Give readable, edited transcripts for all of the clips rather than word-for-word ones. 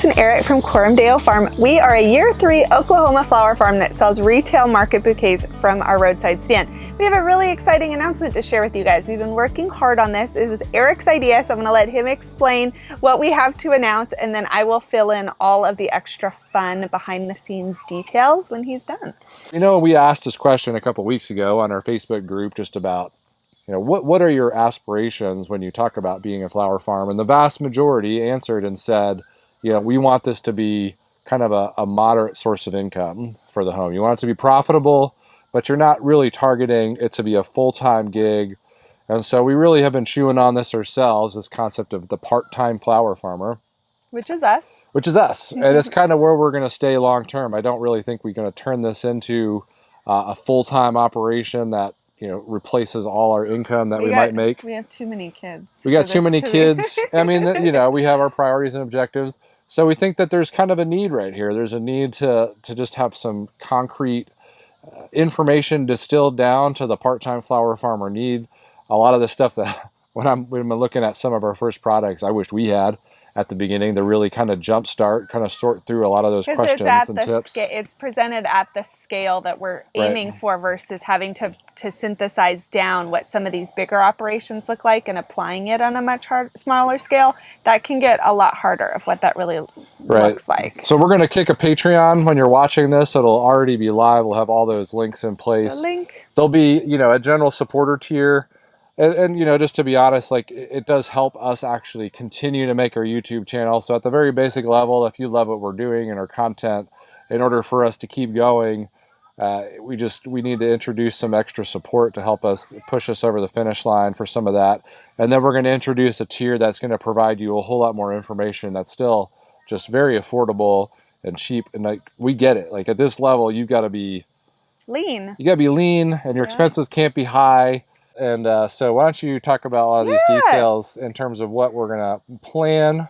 and Eric from Coram Farm. We are a year 3 Oklahoma flower farm that sells retail market bouquets from our roadside stand. We have a really exciting announcement to share with you guys. We've been working hard on this. It was Eric's idea, so I'm going to let him explain what we have to announce, and then I will fill in all of the extra fun behind the scenes details when he's done. You know, we asked this question a couple weeks ago on our Facebook group just about, you know, what are your aspirations when you talk about being a flower farm? And the vast majority answered and said, you know, we want this to be kind of a moderate source of income for the home. You want it to be profitable, but you're not really targeting it to be a full-time gig. And so we really have been chewing on this ourselves, this concept of the part-time flower farmer. Which is us. Which is us. And it's kind of where we're going to stay long-term. I don't really think we're going to turn this into a full-time operation that, you know, replaces all our income that we might make. We have too many kids. We got too many kids. I mean, you know, we have our priorities and objectives. So we think that there's kind of a need right here. There's a need to just have some concrete information distilled down to the part-time flower farmer need. A lot of the stuff that when I'm looking at some of our first products, I wished we had at the beginning to really kind of jumpstart, kind of sort through a lot of those questions and tips. It's presented at the scale that we're aiming for versus having to synthesize down what some of these bigger operations look like and applying it on a much smaller scale. That can get a lot harder of what that really looks like. So we're going to kick a Patreon when you're watching this. It'll already be live. We'll have all those links in place. There'll be, you know, a general supporter tier. And you know, just to be honest, like it does help us actually continue to make our YouTube channel. So at the very basic level, if you love what we're doing and our content, in order for us to keep going, we need to introduce some extra support to help us push us over the finish line for some of that. And then we're going to introduce a tier that's going to provide you a whole lot more information that's still just very affordable and cheap. And like we get it. Like at this level, you've got to be lean. You got to be lean, and your expenses can't be high. And so why don't you talk about a lot of these details in terms of what we're going to plan,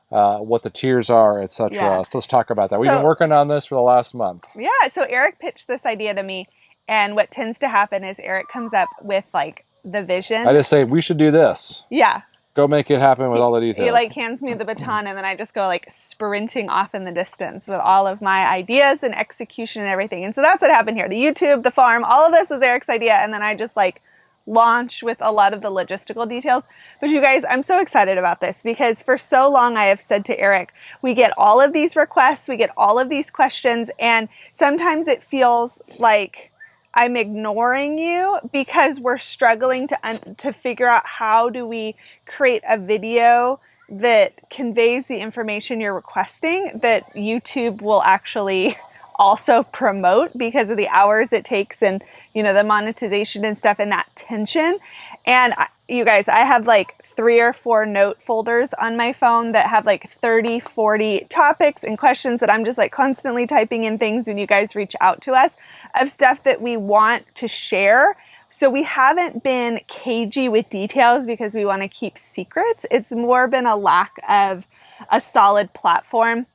what the tiers are, etc. Yeah. Let's talk about that. We've been working on this for the last month. Yeah, so Eric pitched this idea to me, and what tends to happen is Eric comes up with like the vision. I just say, we should do this. Yeah. Go make it happen with all the details. He like hands me the baton, and then I just go like sprinting off in the distance with all of my ideas and execution and everything. And so that's what happened here. The YouTube, the farm, all of this was Eric's idea, and then I just like launch with a lot of the logistical details. But you guys, I'm so excited about this because for so long I have said to Eric, we get all of these requests, we get all of these questions, and sometimes it feels like I'm ignoring you because we're struggling to figure out how do we create a video that conveys the information you're requesting that YouTube will actually also promote because of the hours it takes and, you know, the monetization and stuff and that tension. And you guys, I have like 3 or 4 note folders on my phone that have like 30, 40 topics and questions that I'm just like constantly typing in things when you guys reach out to us of stuff that we want to share. So we haven't been cagey with details because we want to keep secrets. It's more been a lack of a solid platform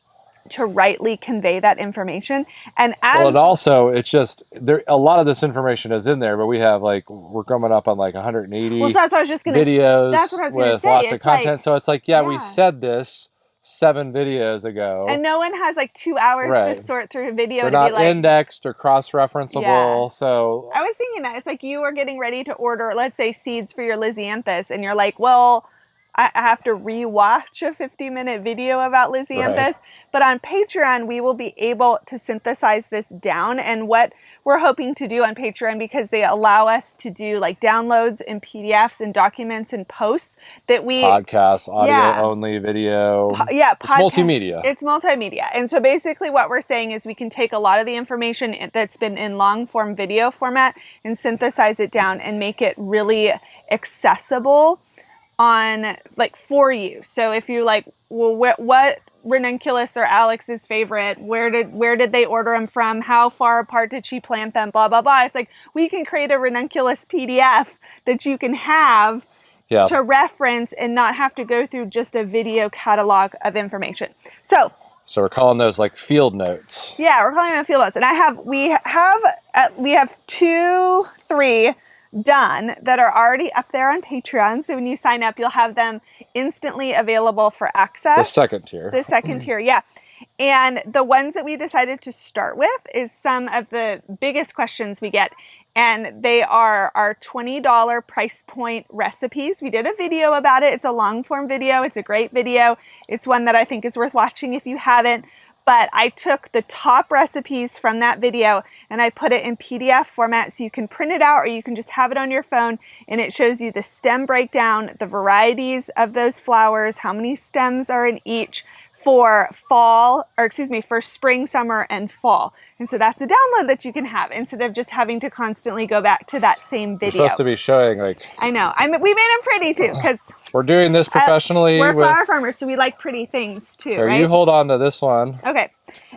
to rightly convey that information. And also it's just there, a lot of this information is in there, but we have like, we're coming up on like 180 so that's what I was just gonna, videos that's what I was with say. lots of content. So it's like, we said this 7 videos ago. And no one has like 2 hours to sort through a video. They're not like indexed or cross-referenceable. Yeah. So I was thinking that it's like you are getting ready to order, let's say, seeds for your Lysianthus, and you're like, well, I have to re-watch a 50-minute video about Lysianthus. Right. But on Patreon, we will be able to synthesize this down. And what we're hoping to do on Patreon, because they allow us to do like downloads and PDFs and documents and posts that we... Podcasts, audio only, video. It's multimedia. It's multimedia. And so basically what we're saying is we can take a lot of the information that's been in long form video format and synthesize it down and make it really accessible on like for you. So if you like, well, what ranunculus are Alex's favorite? Where did they order them from? How far apart did she plant them? Blah, blah, blah. It's like we can create a ranunculus PDF that you can have to reference and not have to go through just a video catalog of information. So we're calling those like field notes. Yeah, we're calling them field notes. And we have 2, 3 done that are already up there on Patreon. So when you sign up, you'll have them instantly available for access. The second tier. The second tier, yeah. And the ones that we decided to start with is some of the biggest questions we get. And they are our $20 price point recipes. We did a video about it. It's a long form video. It's a great video. It's one that I think is worth watching if you haven't. But I took the top recipes from that video and I put it in PDF format so you can print it out or you can just have it on your phone, and it shows you the stem breakdown, the varieties of those flowers, how many stems are in each for for spring, summer, and fall. And so that's a download that you can have instead of just having to constantly go back to that same video. You're supposed to be showing I know. We made them pretty too because we're doing this professionally. We're flower farmers, so we like pretty things too, here, right? You hold on to this one. Okay.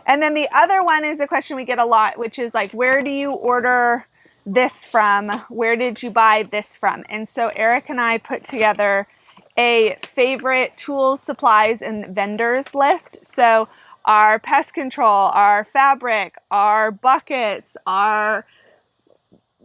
And then the other one is a question we get a lot, which is like, where do you order this from? Where did you buy this from? And so Eric and I put together a favorite tools, supplies, and vendors list. So our pest control, our fabric, our buckets,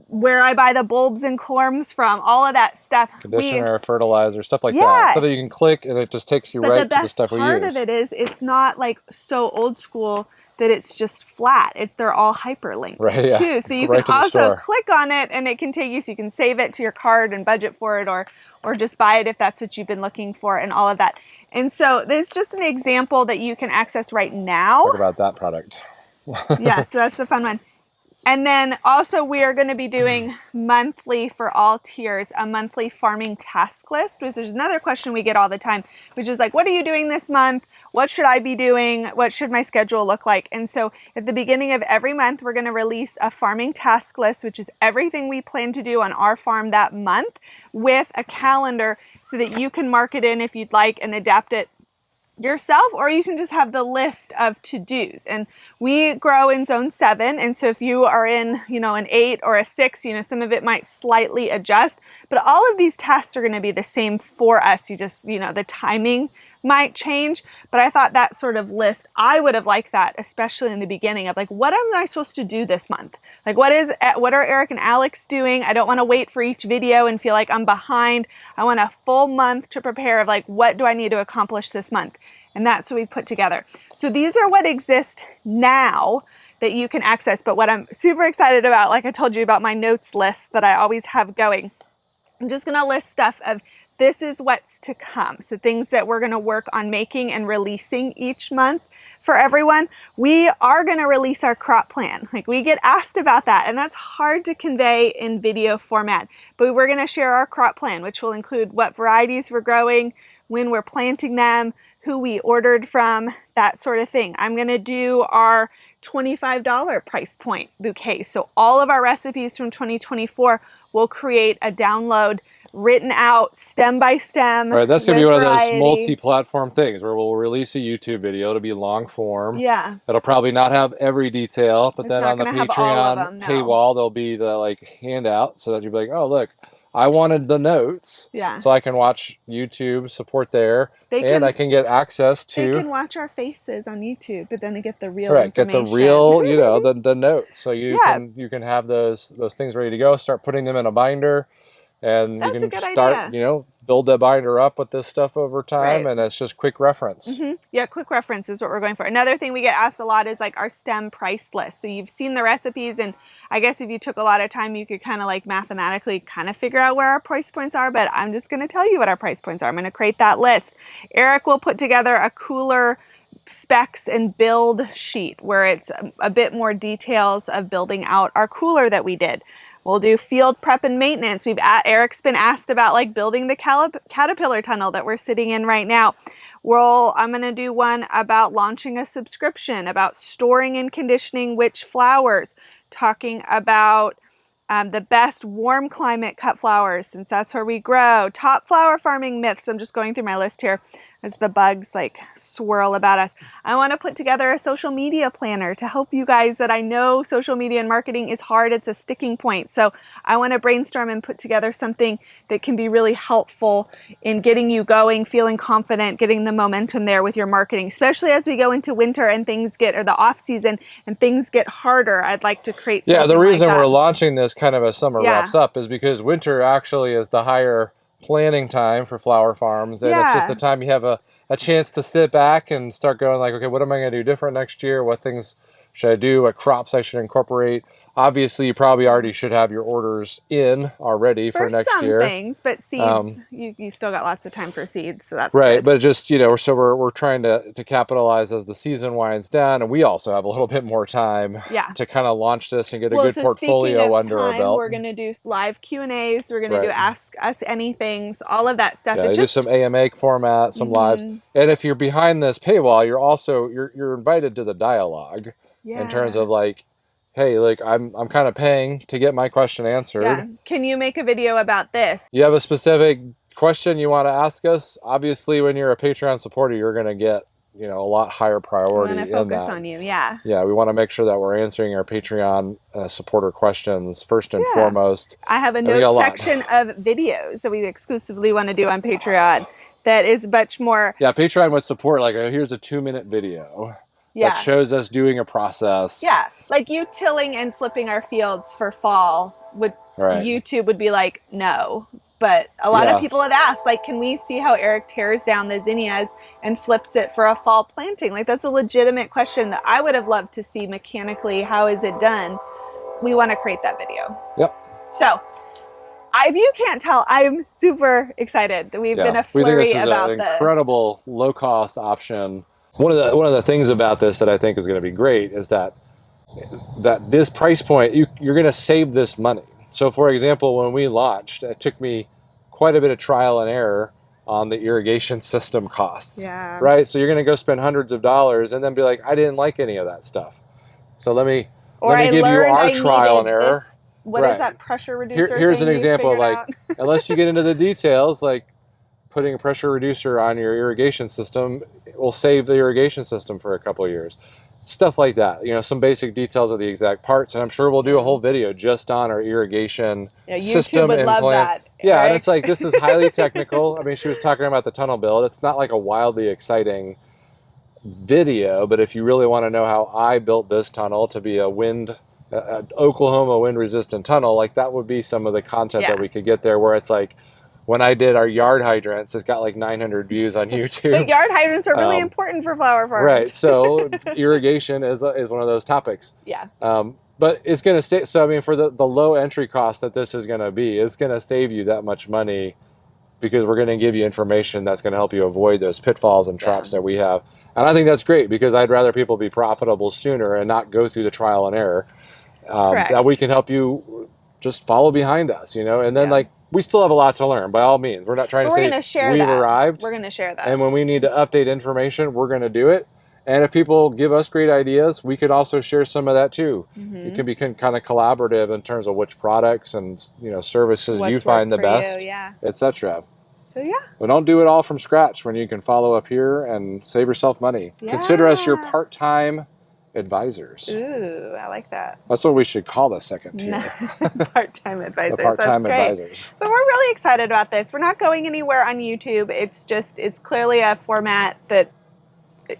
where I buy the bulbs and corms from, all of that stuff. Conditioner, fertilizer, stuff like that. So that you can click and it just takes you right to the stuff we use. The best part of it is it's not like so old school that it's just flat. They're all hyperlinked too. So you can also click on it and it can take you, so you can save it to your card and budget for it, or just buy it if that's what you've been looking for, and all of that. And so this is just an example that you can access right now. Talk about that product. Yeah, so that's the fun one. And then also we are going to be doing monthly for all tiers, a monthly farming task list, which is another question we get all the time, which is like, what are you doing this month? What should I be doing? What should my schedule look like? And so at the beginning of every month, we're going to release a farming task list, which is everything we plan to do on our farm that month, with a calendar so that you can mark it in if you'd like and adapt it yourself, or you can just have the list of to-dos. And we grow in zone 7, and so if you are in an 8 or a 6, some of it might slightly adjust, but all of these tasks are going to be the same for us. You just the timing might change, but I thought that sort of list, I would have liked that, especially in the beginning, of like, what am I supposed to do this month? Like, what are Eric and Alex doing? I don't want to wait for each video and feel like I'm behind. I want a full month to prepare of like, what do I need to accomplish this month? And that's what we put together. So these are what exist now that you can access. But what I'm super excited about, like I told you about my notes list that I always have going, I'm just going to list stuff of this is what's to come. So things that we're going to work on making and releasing each month for everyone. We are going to release our crop plan. Like, we get asked about that, and that's hard to convey in video format. But we're going to share our crop plan, which will include what varieties we're growing, when we're planting them, who we ordered from, that sort of thing. I'm going to do our $25 price point bouquet. So all of our recipes from 2024 will create a download written out stem by stem. Right, that's going to be one of those multi-platform things where we'll release a YouTube video. It'll be long form. Yeah. It'll probably not have every detail, but then on the Patreon paywall, there'll be the handout so that you'll be like, oh, look, I wanted the notes. Yeah. So I can watch YouTube support there, and I can get access to. They can watch our faces on YouTube, but then they get the real information. Get the real, the notes. So you can have those things ready to go. Start putting them in a binder. And you can start, build that binder up with this stuff over time, and it's just quick reference. Mm-hmm. Yeah, quick reference is what we're going for. Another thing we get asked a lot is like our stem price list. So you've seen the recipes, and I guess if you took a lot of time, you could kind of like mathematically kind of figure out where our price points are, but I'm just going to tell you what our price points are. I'm going to create that list. Eric will put together a cooler specs and build sheet where it's a bit more details of building out our cooler that we did. We'll do field prep and maintenance. Eric's been asked about like building the caterpillar tunnel that we're sitting in right now. I'm going to do one about launching a subscription, about storing and conditioning which flowers, talking about the best warm climate cut flowers, since that's where we grow. Top flower farming myths. I'm just going through my list here. as the bugs like swirl about us. I want to put together a social media planner to help you guys that I know social media and marketing is hard. It's a sticking point. So I want to brainstorm and put together something that can be really helpful in getting you going, feeling confident, getting the momentum there with your marketing, especially as we go into winter and things get, or the off season and things get harder. I'd like to create something the reason like we're launching this kind of as summer wraps up is because winter actually is the higher planning time for flower farms, and it's just the time you have a chance to sit back and start going like, okay, what am I going to do different next year? What things should I do? What crops I should incorporate? Obviously, you probably already should have your orders in already for next year. For some things, but seeds, you still got lots of time for seeds, so that's right. good. But just, so we're trying to capitalize as the season winds down, and we also have a little bit more time to kind of launch this and get a good portfolio under our belt. We're going to do live Q&As. We're going to do Ask Us Anything, all of that stuff. Yeah, do some AMA format, some lives, and if you're behind this paywall, you're also you're invited to the dialogue in terms of like, hey, like I'm kind of paying to get my question answered. Yeah. Can you make a video about this? You have a specific question you want to ask us? Obviously, when you're a Patreon supporter, you're going to get, a lot higher priority in that. We want to focus on you, yeah. Yeah, we want to make sure that we're answering our Patreon supporter questions first and foremost. I have a note section of videos that we exclusively want to do on Patreon that is much more... Yeah, Patreon would support, like, here's a 2-minute video. That shows us doing a process. Yeah, like you tilling and flipping our fields for fall would YouTube would be like, no. But a lot of people have asked, like, can we see how Eric tears down the zinnias and flips it for a fall planting? Like, that's a legitimate question that I would have loved to see mechanically. How is it done? We want to create that video. Yep. So, if you can't tell, I'm super excited that we've been a flurry we think this is about an incredible low-cost option. One of the things about this that I think is going to be great is that this price point, you're going to save this money. So, for example, when we launched, it took me quite a bit of trial and error on the irrigation system costs. Yeah. Right? So you're going to go spend hundreds of dollars and then be like, I didn't like any of that stuff. So let me give you our trial and error. What is that pressure reducer? Here's an example. Like, unless you get into the details, like putting a pressure reducer on your irrigation system will save the irrigation system for a couple of years. Stuff like that. Some basic details of the exact parts, and I'm sure we'll do a whole video just on our irrigation system would and love plant. That, yeah, right? And it's like, this is highly technical. I mean, she was talking about the tunnel build. It's not like a wildly exciting video, but if you really want to know how I built this tunnel to be a Oklahoma wind-resistant tunnel, like that would be some of the content that we could get there, where it's like, when I did our yard hydrants, it's got like 900 views on YouTube. But yard hydrants are really important for flower farms. Right. So irrigation is one of those topics. Yeah. But it's going to stay. So, I mean, for the low entry cost that this is going to be, it's going to save you that much money because we're going to give you information that's going to help you avoid those pitfalls and traps that we have. And I think that's great because I'd rather people be profitable sooner and not go through the trial and error. That we can help you just follow behind us, and then we still have a lot to learn, by all means. We're not trying to say we've arrived. We're going to share that. And when we need to update information, we're going to do it. And if people give us great ideas, we could also share some of that too. Mm-hmm. It can be kind of collaborative in terms of which products and services you find the best, etc. So But don't do it all from scratch when you can follow up here and save yourself money. Yeah. Consider us your part-time advisors. Ooh, I like that. That's what we should call the second tier. Part-time advisors. Part-time advisors. But we're really excited about this. We're not going anywhere on YouTube. It's clearly a format that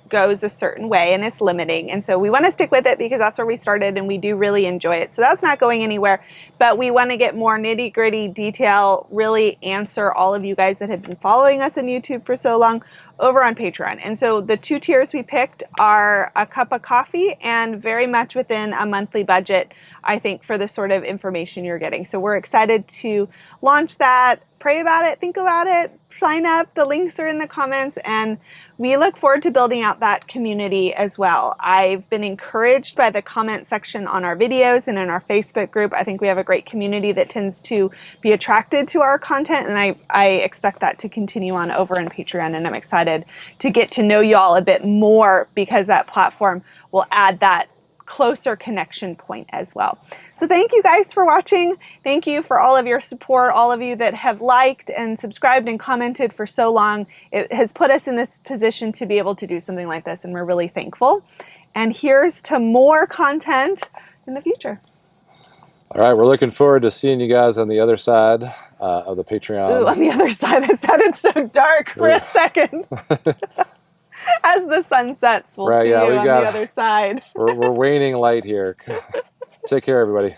goes a certain way and it's limiting. And so we want to stick with it because that's where we started and we do really enjoy it. So that's not going anywhere, but we want to get more nitty-gritty detail, really answer all of you guys that have been following us on YouTube for so long over on Patreon. And so the 2 tiers we picked are a cup of coffee and very much within a monthly budget, I think, for the sort of information you're getting. So we're excited to launch that. Pray about it, think about it, sign up. The links are in the comments, and we look forward to building out that community as well. I've been encouraged by the comment section on our videos and in our Facebook group. I think we have a great community that tends to be attracted to our content, and I expect that to continue on over on Patreon, and I'm excited to get to know y'all a bit more because that platform will add that closer connection point as well. So thank you guys for watching. Thank you for all of your support, all of you that have liked and subscribed and commented for so long. It has put us in this position to be able to do something like this, and we're really thankful. And here's to more content in the future. All right, we're looking forward to seeing you guys on the other side of the Patreon. Ooh, on the other side. That sounded so dark for a second. As the sun sets, we'll see you on the other side. We're waning light here. Take care, everybody.